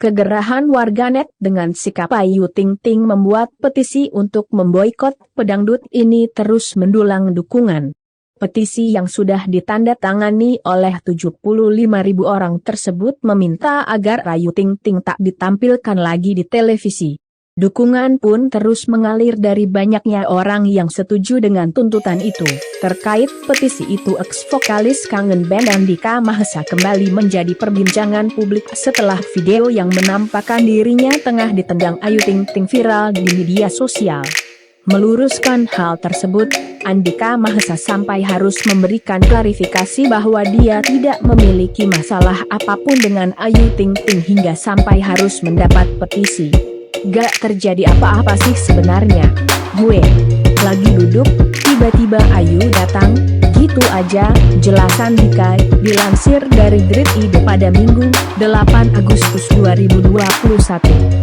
Kegerahan warganet dengan sikap Ayu Ting Ting membuat petisi untuk memboikot pedangdut ini terus mendulang dukungan. Petisi yang sudah ditandatangani oleh 75.000 orang tersebut meminta agar Ayu Ting Ting tak ditampilkan lagi di televisi. Dukungan pun terus mengalir dari banyaknya orang yang setuju dengan tuntutan itu. Terkait petisi itu, ex-vokalis kangen band Andika Mahesa kembali menjadi perbincangan publik setelah video yang menampakkan dirinya tengah ditendang Ayu Ting Ting viral di media sosial. Meluruskan hal tersebut, Andika Mahesa sampai harus memberikan klarifikasi bahwa dia tidak memiliki masalah apapun dengan Ayu Ting Ting hingga sampai harus mendapat petisi. Gak terjadi apa-apa sih sebenarnya. Gue lagi duduk, tiba-tiba Ayu datang, gitu aja, jelasan Dika, dilansir dari Grid ID pada Minggu, 8 Agustus 2021.